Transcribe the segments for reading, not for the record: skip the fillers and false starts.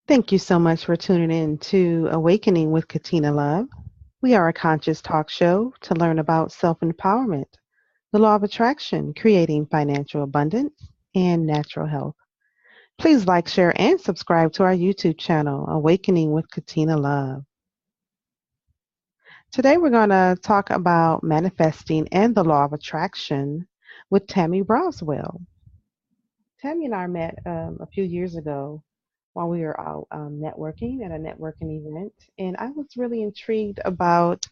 Thank you so much for tuning in to Awakening with Katina Love. We are a conscious talk show to learn about self empowerment, the law of attraction, creating financial abundance, and natural health. Please like, share, and subscribe to our YouTube channel, Awakening with Katina Love. Today, we're going to talk about manifesting and the law of attraction with Tammy Braswell. Tammy and I met a few years ago while we were out networking at a networking event, and I was really intrigued about.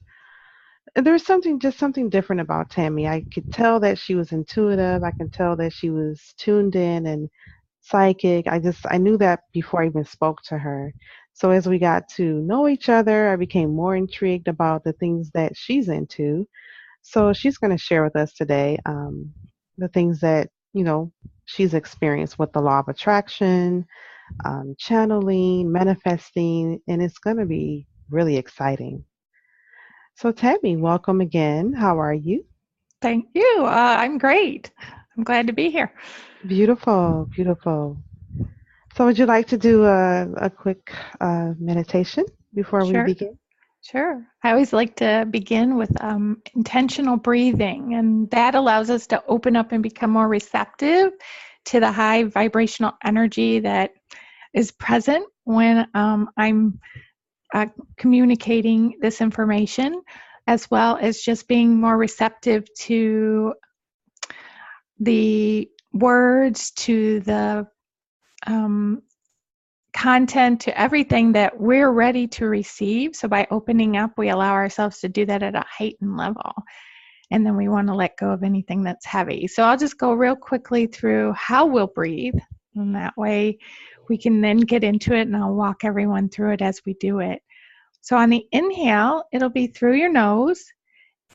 There was something different about Tammy. I could tell that she was intuitive. I could tell that she was tuned in and psychic. I knew that before I even spoke to her. So as we got to know each other, I became more intrigued about the things that she's into. So she's going to share with us today the things that she's experienced with the law of attraction, channeling, manifesting, and it's going to be really exciting. So, Tammy, welcome again. How are you? Thank you. I'm great. I'm glad to be here. Beautiful, beautiful. So, would you like to do a quick meditation before we Sure. begin? Sure. I always like to begin with intentional breathing, and that allows us to open up and become more receptive to the high vibrational energy that is present when I'm communicating this information, as well as just being more receptive to the words, to the um, content, to everything that we're ready to receive. So by opening up, we allow ourselves to do that at a heightened level. And then we want to let go of anything that's heavy. So I'll just go real quickly through how we'll breathe. And that way we can then get into it, and I'll walk everyone through it as we do it. So on the inhale, it'll be through your nose.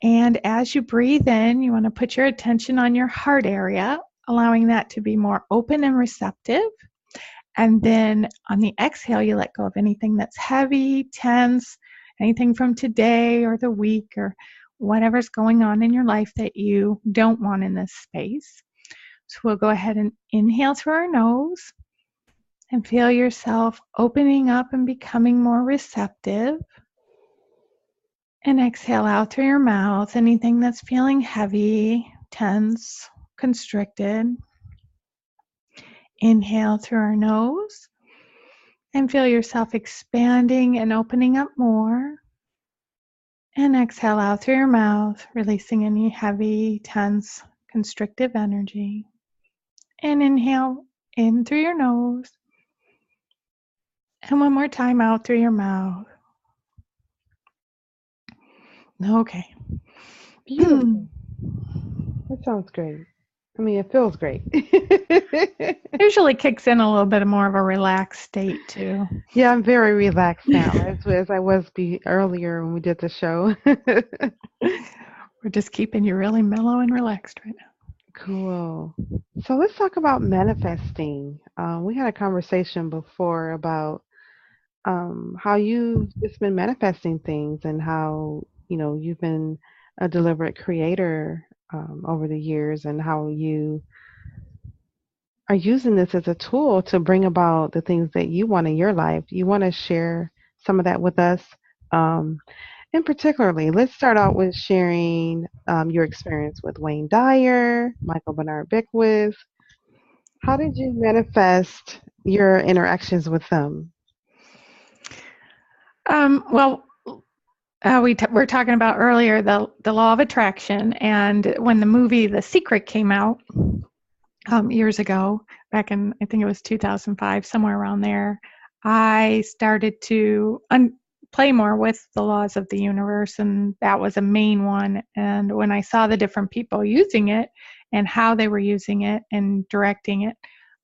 And as you breathe in, you want to put your attention on your heart area, allowing that to be more open and receptive. And then on the exhale, you let go of anything that's heavy, tense, anything from today or the week or whatever's going on in your life that you don't want in this space. So we'll go ahead and inhale through our nose and feel yourself opening up and becoming more receptive. And exhale out through your mouth, anything that's feeling heavy, tense, constricted. Inhale through our nose and feel yourself expanding and opening up more. And exhale out through your mouth, releasing any heavy, tense, constrictive energy. And inhale in through your nose. And one more time out through your mouth. Okay. Beautiful. That sounds great. I mean, it feels great. Usually kicks in a little bit more of a relaxed state too. Yeah, I'm very relaxed now, as I was earlier when we did the show. We're just keeping you really mellow and relaxed right now. Cool. So let's talk about manifesting. We had a conversation before about how you've just been manifesting things and how, you've been a deliberate creator over the years and how you are using this as a tool to bring about the things that you want in your life. You want to share some of that with us? Um, and particularly, let's start out with sharing your experience with Wayne Dyer, Michael Bernard Beckwith. How did you manifest your interactions with them? Well, we're talking about earlier the law of attraction, and when the movie The Secret came out years ago, back in I think it was 2005, somewhere around there, I started to play more with the laws of the universe, and that was a main one. And when I saw the different people using it and how they were using it and directing it,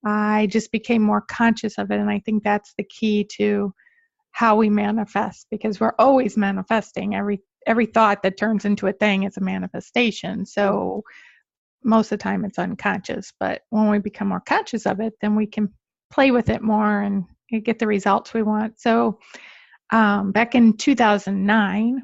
I just became more conscious of it. And I think that's the key to how we manifest, because we're always manifesting. Every thought that turns into a thing is a manifestation. So most of the time it's unconscious, but when we become more conscious of it, then we can play with it more and get the results we want. So back in 2009,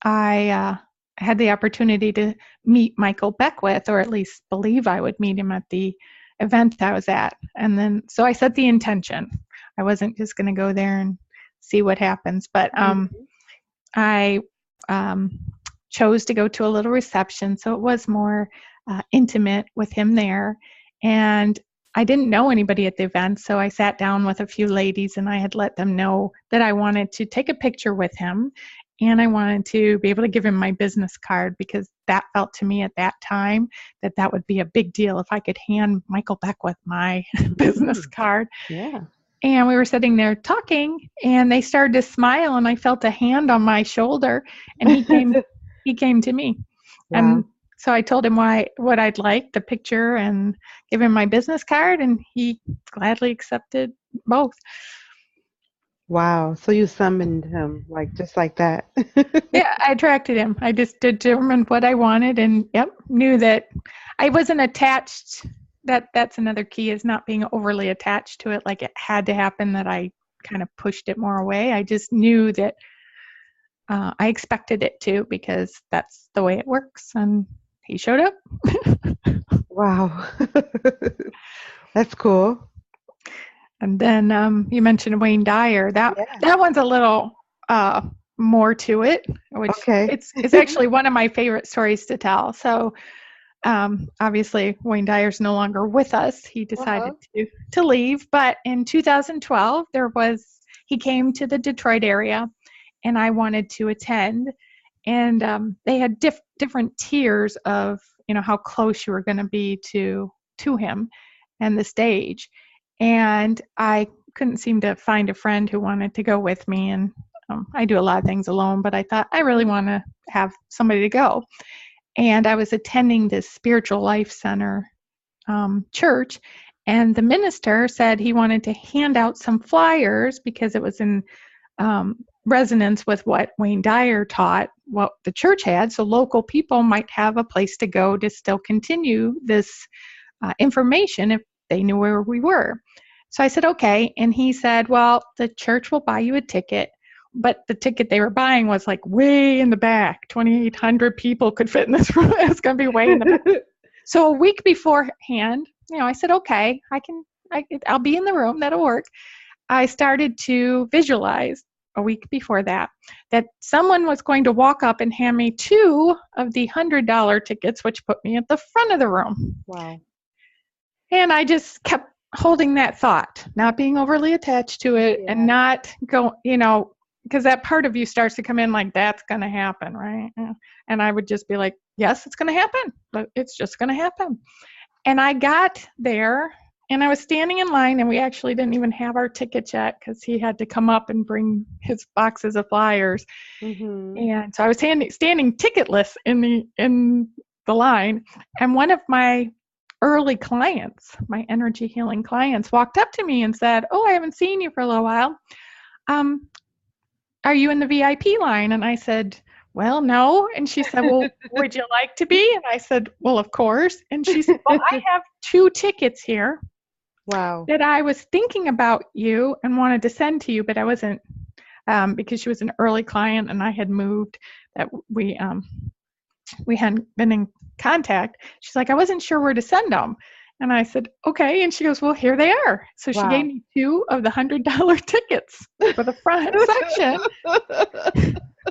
I had the opportunity to meet Michael Beckwith, or at least believe I would meet him at the event I was at. And then, so I set the intention. I wasn't just going to go there and see what happens. But Mhm. I chose to go to a little reception, so it was more intimate with him there. And I didn't know anybody at the event, so I sat down with a few ladies and I had let them know that I wanted to take a picture with him and I wanted to be able to give him my business card, because that felt to me at that time that that would be a big deal if I could hand Michael Beckwith my business Mhm. card. Yeah. And we were sitting there talking and they started to smile and I felt a hand on my shoulder and he came to me. And Wow. so I told him what I'd like, the picture, and give him my business card, and he gladly accepted both. Wow. So you summoned him like just like that. Yeah, I attracted him. I just determined what I wanted and knew that I wasn't attached. That's another key, is not being overly attached to it, like it had to happen, that I kind of pushed it more away. I just knew that I expected it to, because that's the way it works, and he showed up. Wow. That's cool. And then you mentioned Wayne Dyer. That Yeah. that one's a little more to it, which Okay. it's actually one of my favorite stories to tell. So obviously Wayne Dyer's no longer with us. He decided Uh-huh. to leave. But in 2012, he came to the Detroit area, and I wanted to attend. And they had different tiers of how close you were going to be to him and the stage. And I couldn't seem to find a friend who wanted to go with me. And I do a lot of things alone, but I thought I really want to have somebody to go. And I was attending this spiritual life center church, and the minister said he wanted to hand out some flyers because it was in resonance with what Wayne Dyer taught, what the church had, so local people might have a place to go to still continue this information if they knew where we were. So I said, okay. And he said, well, the church will buy you a ticket. But the ticket they were buying was like way in the back. 2,800 people could fit in this room. It's going to be way in the back. So a week beforehand, I said, okay, I'll be in the room. That'll work. I started to visualize a week before that someone was going to walk up and hand me 2 of the $100 tickets, which put me at the front of the room. Wow. And I just kept holding that thought, not being overly attached to it, and not go, because that part of you starts to come in like, that's going to happen, right? And I would just be like, yes, it's going to happen. But it's just going to happen. And I got there, and I was standing in line, and we actually didn't even have our tickets yet because he had to come up and bring his boxes of flyers. Mm-hmm. And so I was standing ticketless in the line, and one of my early clients, my energy healing clients, walked up to me and said, oh, I haven't seen you for a little while. Are you in the VIP line? And I said, well, no. And she said, well, would you like to be? And I said, well, of course. And she said, well, I have 2 tickets here Wow. that I was thinking about you and wanted to send to you, but I wasn't, because she was an early client and I had moved, that we hadn't been in contact. She's like, I wasn't sure where to send them. And I said, okay. And she goes, well, here they are. So she gave Wow. me 2 of the $100 tickets for the front section.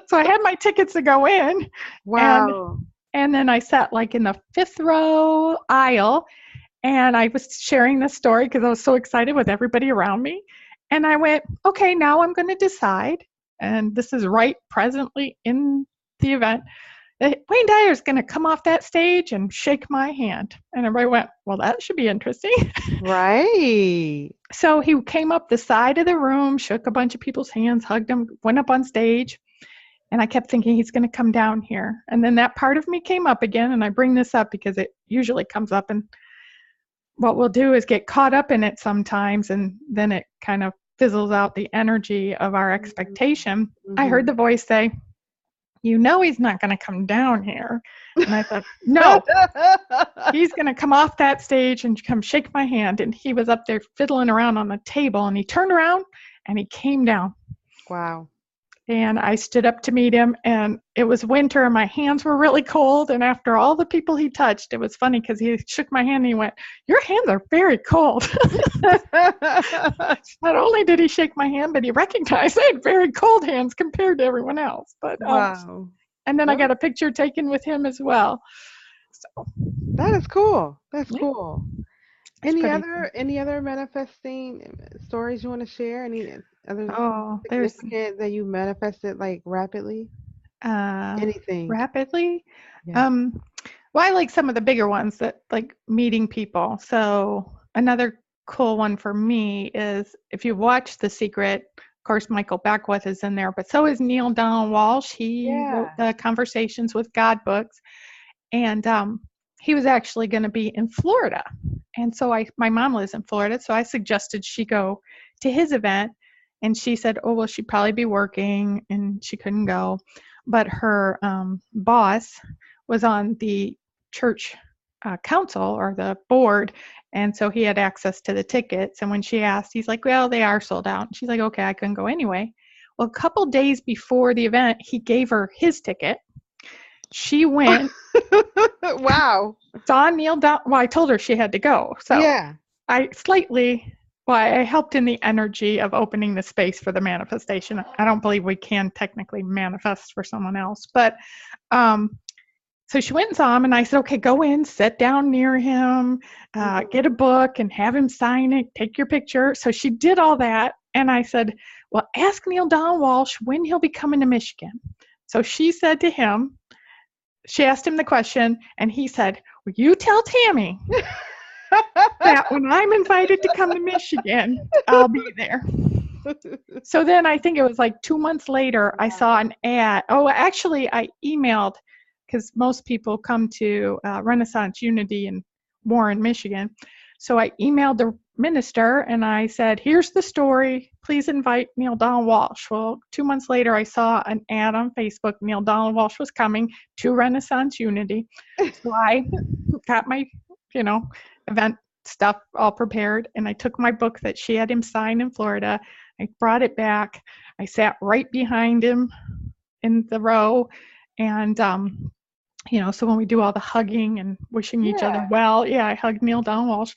So I had my tickets to go in. Wow. And then I sat like in the 5th row aisle, and I was sharing this story because I was so excited with everybody around me. And I went, okay, now I'm going to decide, and this is right presently in the event, Wayne Dyer is going to come off that stage and shake my hand. And everybody went, well, that should be interesting. Right. So he came up the side of the room, shook a bunch of people's hands, hugged them, went up on stage. And I kept thinking he's going to come down here. And then that part of me came up again. And I bring this up because it usually comes up. And what we'll do is get caught up in it sometimes. And then it kind of fizzles out the energy of our expectation. Mm-hmm. I heard the voice say, he's not going to come down here. And I thought, no, he's going to come off that stage and come shake my hand. And he was up there fiddling around on the table, and he turned around and he came down. Wow. And I stood up to meet him, and it was winter and my hands were really cold. And after all the people he touched, it was funny because he shook my hand and he went, "Your hands are very cold." Not only did he shake my hand, but he recognized I had very cold hands compared to everyone else. But Wow. and then I got a picture taken with him as well. So That is cool. That's yeah, cool. it's pretty. Any other manifesting stories you want to share? Any other Oh, there's significant that you manifested like rapidly? uh, Anything? rapidly. Yeah. Um, well, I like some of the bigger ones that like meeting people. So another cool one for me is if you watch The Secret, of course, Michael Beckwith is in there, but so is Neale Donald Walsh. He wrote Yeah. the Conversations with God books, and he was actually going to be in Florida. And so my mom lives in Florida, so I suggested she go to his event, and she said, "Oh, well, she'd probably be working, and she couldn't go." But her boss was on the church council or the board, and so he had access to the tickets. And when she asked, he's like, "Well, they are sold out." And she's like, "Okay, I couldn't go anyway." Well, a couple days before the event, he gave her his ticket. She went, Wow. saw Neale down. Well, I told her she had to go, so Yeah. I slightly. Well, I helped in the energy of opening the space for the manifestation. I don't believe we can technically manifest for someone else, but so she went and saw him, and I said, "Okay, go in, sit down near him, get a book, and have him sign it, take your picture." So she did all that, and I said, "Well, ask Neale Donald Walsh when he'll be coming to Michigan." So she said to him, she asked him the question, and he said, "Will you tell Tammy that when I'm invited to come to Michigan, I'll be there?" So then I think it was like 2 months later, I saw an ad. Oh, actually, I emailed because most people come to Renaissance Unity in Warren, Michigan. So I emailed the minister and I said, "Here's the story. Please invite Neale Donald Walsh." Well, 2 months later, I saw an ad on Facebook. Neale Donald Walsh was coming to Renaissance Unity. So I got my, event stuff all prepared, and I took my book that she had him sign in Florida. I brought it back. I sat right behind him in the row, and so when we do all the hugging and wishing each other Yeah. well, yeah, I hugged Neale Donald Walsh.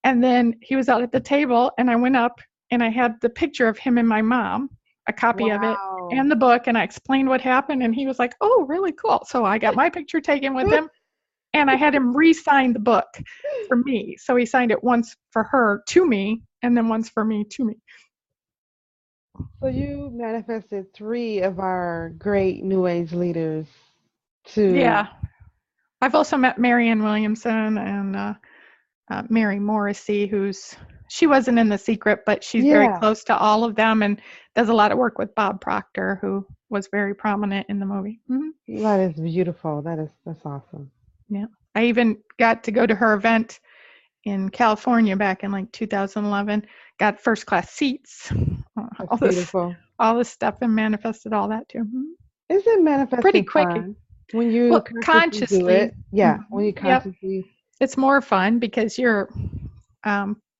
And then he was out at the table, and I went up and I had the picture of him and my mom, a copy of it, Wow. and the book, and I explained what happened, and he was like, "Oh, really cool." So I got my picture taken with him, and I had him re-sign the book for me. So he signed it once for her to me, and then once for me to me. So you manifested three of our great New Age leaders to Yeah. I've also met Marianne Williamson and Mary Morrissey, she wasn't in The Secret, but she's very yeah. close to all of them and does a lot of work with Bob Proctor, who was very prominent in the movie. Mm-hmm. That is beautiful. That's awesome. Yeah. I even got to go to her event in California back in like 2011, got first class seats, That's beautiful. all this stuff, and manifested all that too. Mm-hmm. Isn't Pretty manifesting quick. fun when you Well, consciously do consciously. it? Yeah, when Mm-hmm. you Yep. consciously. It's more fun because you're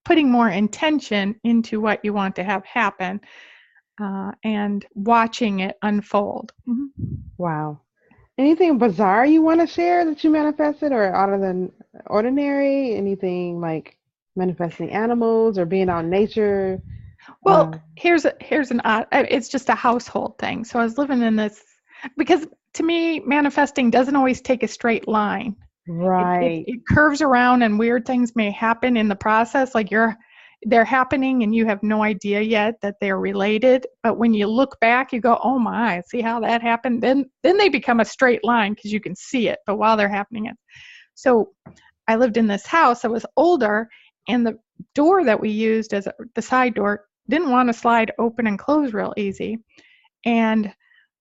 putting more intention into what you want to have happen and watching it unfold. Mm-hmm. Wow. Anything bizarre you want to share that you manifested or out of the ordinary? Anything like manifesting animals or being out in nature? Well, here's an odd. It's just a household thing. So I was living in this because to me, manifesting doesn't always take a straight line. Right. It curves around, and weird things may happen in the process. Like they're happening, and you have no idea yet that they're related. But when you look back, you go, "Oh my, see how that happened?" Then they become a straight line because you can see it. But while they're happening, so I lived in this house that was older, and the door that we used as the side door didn't want to slide open and close real easy. And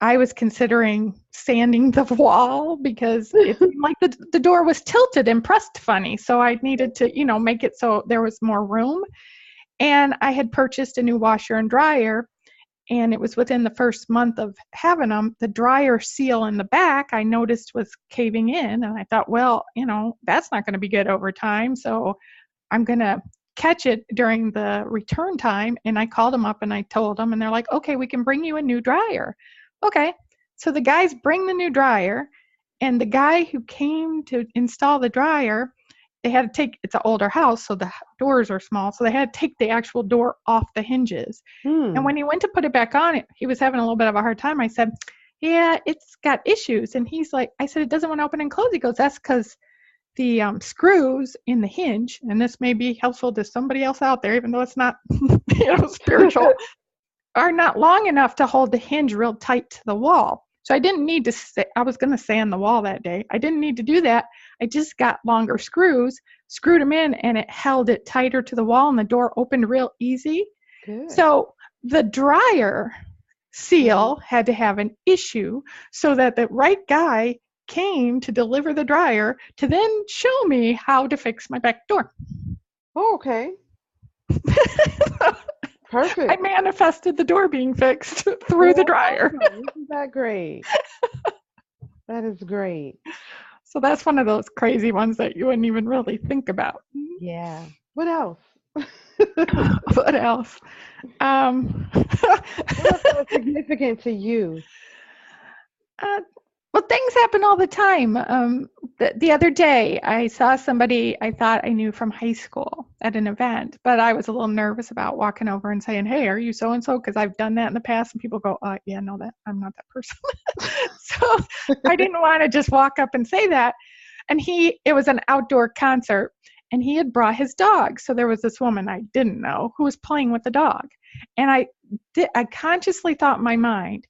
I was considering sanding the wall because it seemed like the door was tilted and pressed funny. So I needed to, make it so there was more room. And I had purchased a new washer and dryer, and it was within the first month of having them. The dryer seal in the back I noticed was caving in, and I thought, well, that's not going to be good over time. So I'm going to catch it during the return time, and I called them up and I told them, and they're like, okay, we can bring you a new dryer. Okay. So the guys bring the new dryer, and the guy who came to install the dryer, they had to take, it's an older house, so the doors are small, so they had to take the actual door off the hinges. And when he went to put it back on, he was having a little bit of a hard time. I said, yeah, it's got issues. And he's like, I said, it doesn't want to open and close. He goes, that's because the screws in the hinge, and this may be helpful to somebody else out there, even though it's not, spiritual, are not long enough to hold the hinge real tight to the wall. So I didn't need to say, I was going to sand the wall that day. I didn't need to do that. I just got longer screws, screwed them in, and it held it tighter to the wall, and the door opened real easy. Good. So the dryer seal had to have an issue so that the right guy came to deliver the dryer to then show me how to fix my back door. Oh, okay. Perfect. I manifested the door being fixed through the dryer. Isn't that great? That is great. So that's one of those crazy ones that you wouldn't even really think about. Yeah. What else? What else? What else was significant to you? Well, things happen all the time. The other day, I saw somebody I thought I knew from high school at an event, but I was a little nervous about walking over and saying, hey, are you so-and-so? Because I've done that in the past, and people go, yeah, no, that I'm not that person. So I didn't want to just walk up and say that. And it was an outdoor concert, and he had brought his dog. So there was this woman I didn't know who was playing with the dog. And I consciously thought in my mind,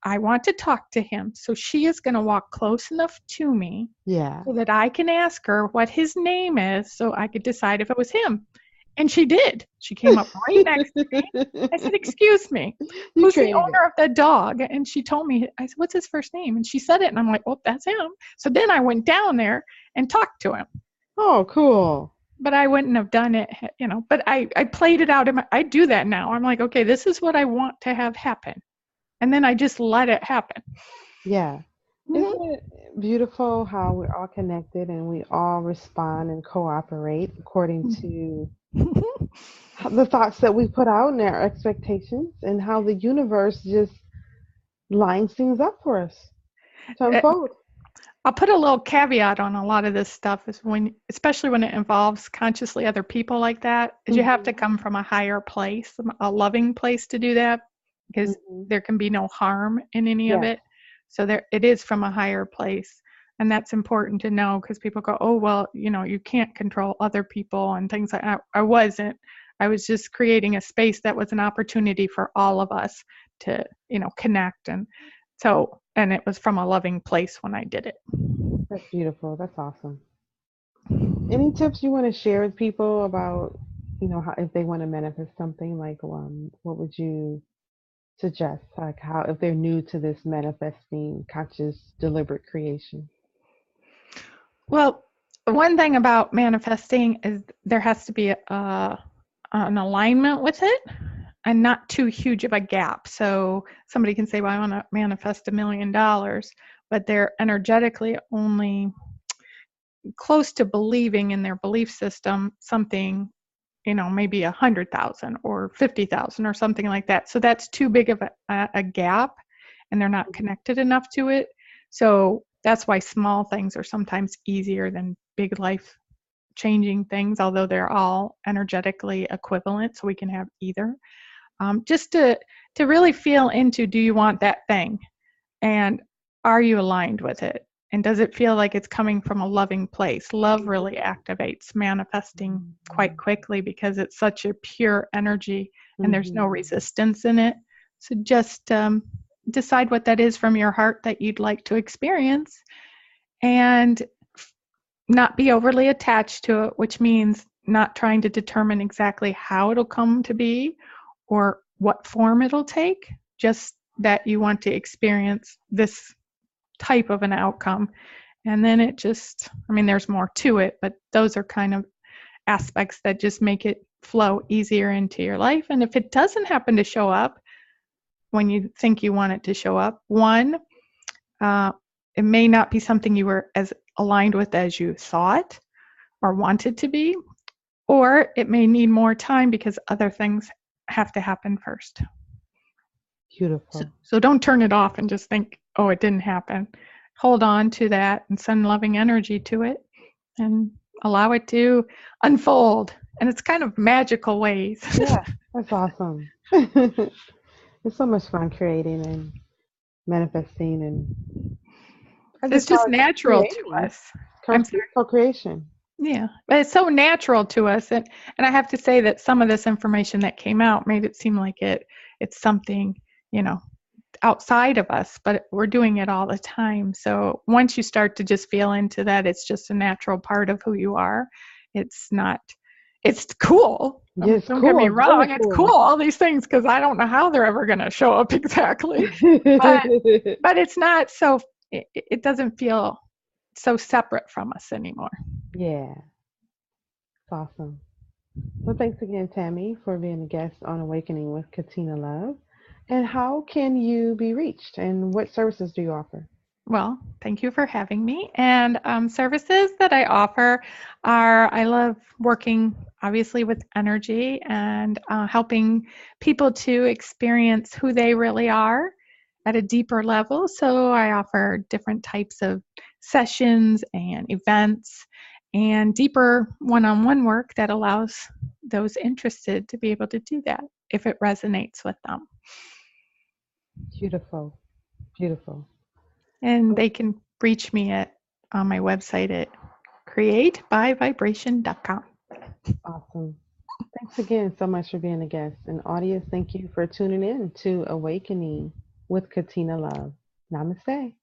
I want to talk to him. So she is going to walk close enough to me so that I can ask her what his name is so I could decide if it was him. And she did. She came up right next to me. I said, excuse me, who's the owner of the dog? And she told me, I said, what's his first name? And she said it, and I'm like, oh, that's him. So then I went down there and talked to him. Oh, cool. But I wouldn't have done it, but I played it out. I do that now. I'm like, okay, this is what I want to have happen. And then I just let it happen. Yeah. Isn't it beautiful how we're all connected and we all respond and cooperate according to the thoughts that we put out and our expectations, and how the universe just lines things up for us to unfold? I'll put a little caveat on a lot of this stuff, is especially when it involves consciously other people like that, is you have to come from a higher place, a loving place to do that, because there can be no harm in any of it. So it is from a higher place. And that's important to know, because people go, oh, well, you can't control other people and things like that. I wasn't. I was just creating a space that was an opportunity for all of us to, connect. And it was from a loving place when I did it. That's beautiful. That's awesome. Any tips you want to share with people about, how, if they want to manifest something, like, what would you suggest, like how, if they're new to this manifesting conscious deliberate creation? Well, one thing about manifesting is there has to be an alignment with it, and not too huge of a gap. So somebody can say, well, I want to manifest $1 million, but they're energetically only close to believing in their belief system something, maybe 100,000 or 50,000 or something like that. So that's too big of a gap, and they're not connected enough to it. So that's why small things are sometimes easier than big life changing things, although they're all energetically equivalent. So we can have either. Just to really feel into, do you want that thing? And are you aligned with it? And does it feel like it's coming from a loving place? Love really activates manifesting quite quickly, because it's such a pure energy and there's no resistance in it. So just decide what that is from your heart that you'd like to experience, and not be overly attached to it, which means not trying to determine exactly how it'll come to be or what form it'll take, just that you want to experience this type of an outcome. And then it just, there's more to it, but those are kind of aspects that just make it flow easier into your life. And if it doesn't happen to show up when you think you want it to show up, it may not be something you were as aligned with as you thought or wanted to be, or it may need more time because other things have to happen first. So, Beautiful. so don't turn it off and just think, oh, it didn't happen. Hold on to that and send loving energy to it and allow it to unfold. And it's kind of magical ways. Yeah, that's awesome. It's so much fun creating and manifesting, and I It's just call just it just natural to creating, us. I'm sorry. co-creation. Yeah, but it's so natural to us, and I have to say that some of this information that came out made it seem like it's something, you know, outside of us, but we're doing it all the time. So once you start to just feel into that, it's just a natural part of who you are. It's not, it's cool. Yeah, it's Don't get cool. me It's really wrong, it's cool, cool. all these things, because I don't know how they're ever going to show up exactly. But but it's not so, it doesn't feel so separate from us anymore. Yeah, it's awesome. Well, thanks again, Tammy, for being a guest on Awakening with Katina Love. And how can you be reached, and what services do you offer? Well, thank you for having me. And services that I offer are I love working obviously with energy and helping people to experience who they really are at a deeper level. So I offer different types of sessions and events and deeper one on one work that allows those interested to be able to do that if it resonates with them. Beautiful, beautiful. And they can reach me at on my website at createbyvibration.com. Awesome. Thanks again so much for being a guest. And audience, thank you for tuning in to Awakening with Katina Love. Namaste.